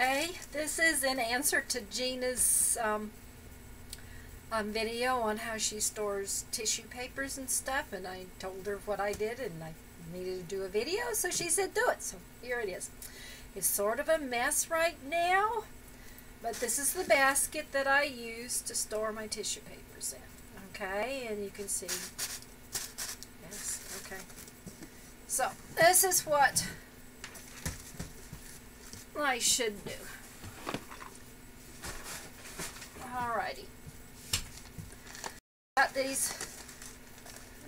Hey, this is in answer to Gina's video on how she stores tissue papers and stuff, and I told her what I did and I needed to do a video, so she said do it. So here it is. It's sort of a mess right now, but this is the basket that I use to store my tissue papers in. Okay, and you can see. Yes, okay. So this is what I should do. Alrighty. Got these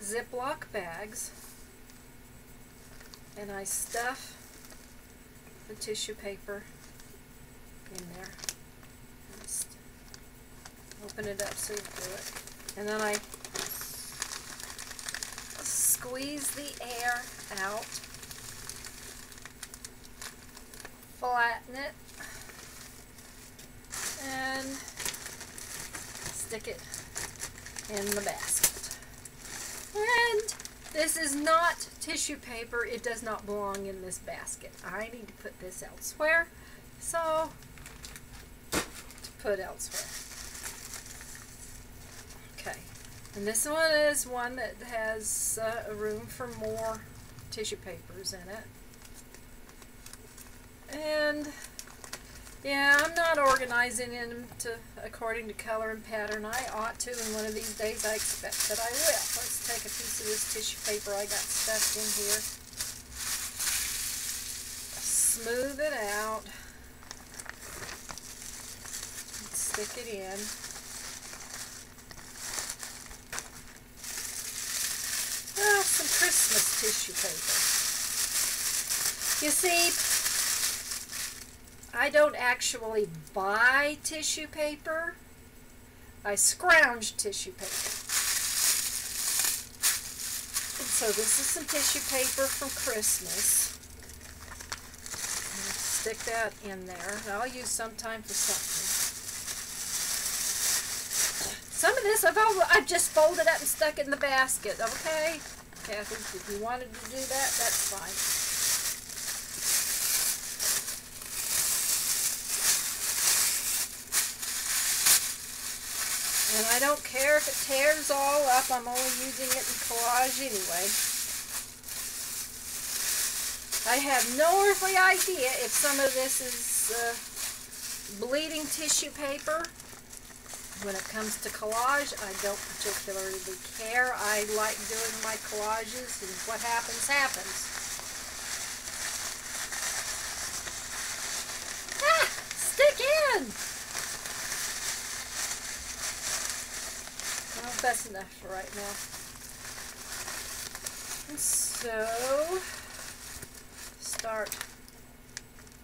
Ziploc bags, and I stuff the tissue paper in there. Just open it up so you can do it. And then I squeeze the air out. Flatten it and stick it in the basket. And this is not tissue paper. It does not belong in this basket. I need to put this elsewhere. So, to put elsewhere. Okay. And this one is one that has a room for more tissue papers in it. And yeah, I'm not organizing them according to color and pattern. I ought to, and one of these days I expect that I will. Let's take a piece of this tissue paper I got stuffed in here. Smooth it out. And stick it in. Some Christmas tissue paper. You see, I don't actually buy tissue paper. I scrounge tissue paper. And so this is some tissue paper from Christmas. Stick that in there. And I'll use sometime for something. Some of this I've just folded up and stuck it in the basket. Okay, Kathy, if you wanted to do that, that's fine. And I don't care if it tears all up. I'm only using it in collage anyway. I have no earthly idea if some of this is bleeding tissue paper. When it comes to collage, I don't particularly care. I like doing my collages, and what happens, happens. Ah! Stick in! Well, that's enough for right now. And so, start.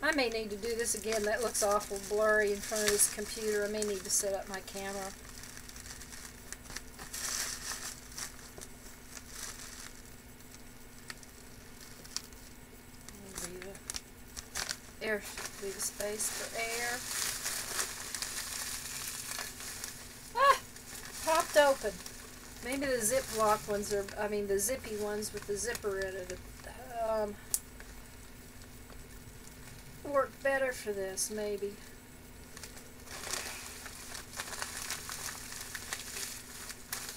I may need to do this again. That looks awful blurry in front of this computer. I may need to set up my camera. Leave a space for air. Popped open. Maybe the Ziploc ones are, the zippy ones with the zipper in it, work better for this, maybe.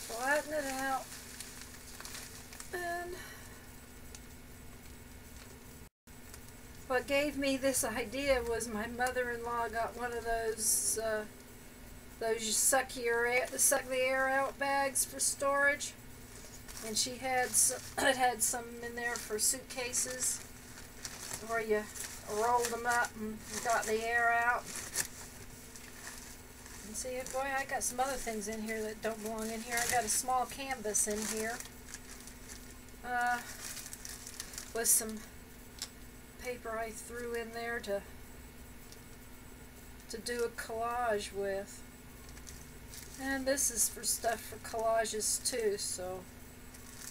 Flatten it out. And what gave me this idea was my mother-in-law got one of those you suck the air out bags for storage, and she had it had some in there for suitcases where you rolled them up and got the air out. And see, boy, I got some other things in here that don't belong in here. I got a small canvas in here with some paper I threw in there to do a collage with. And this is for stuff for collages too, so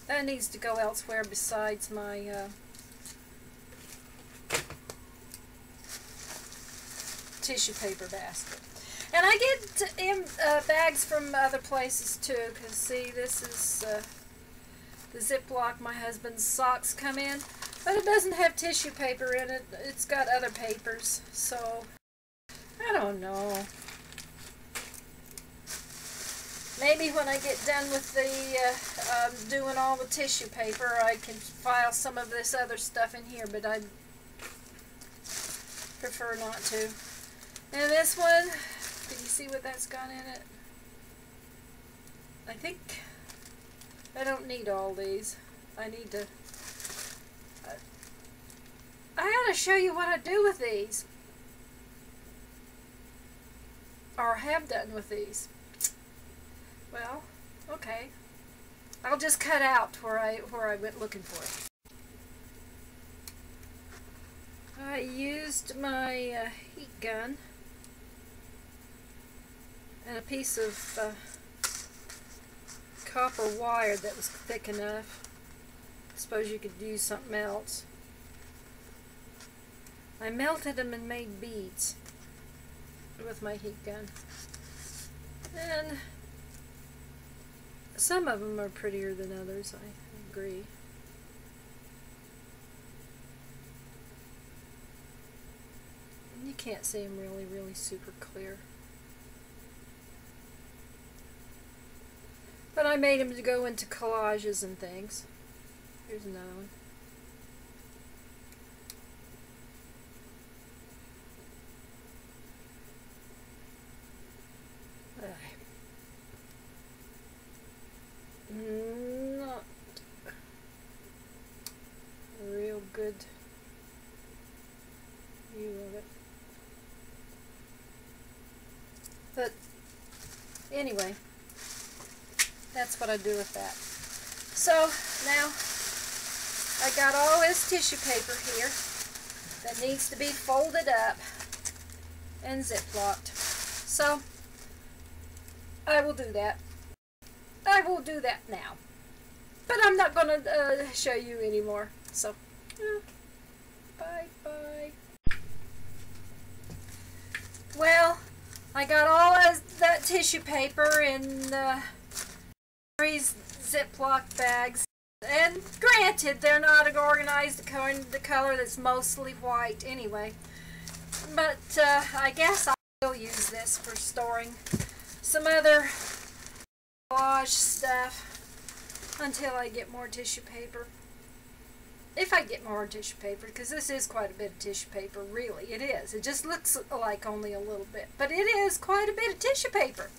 that needs to go elsewhere besides my tissue paper basket. And I get bags from other places too, because see, this is the Ziploc my husband's socks come in, but it doesn't have tissue paper in it. It's got other papers, so I don't know. Maybe when I get done with the doing all the tissue paper, I can file some of this other stuff in here, but I prefer not to. And this one, can you see what that's got in it? I think I don't need all these. I need to... I gotta show you what I do with these. Or have done with these. Well, okay. I'll just cut out where I went looking for it. I used my heat gun and a piece of copper wire that was thick enough. I suppose you could use something else. I melted them and made beads with my heat gun. And some of them are prettier than others, I agree. You can't see them really super clear. But I made them to go into collages and things. Here's another one. Not a real good view of it. But anyway, that's what I do with that. So now I got all this tissue paper here that needs to be folded up and zip-locked. So I will do that. I will do that now. But I'm not going to show you anymore. So, bye. Well, I got all that tissue paper in these Ziploc bags. And granted, they're not organized according to the color that's mostly white anyway. But I guess I will use this for storing some other collage stuff until I get more tissue paper. If I get more tissue paper, because this is quite a bit of tissue paper, really, it is. It just looks like only a little bit, but it is quite a bit of tissue paper.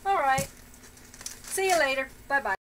Alright, see you later. Bye-bye.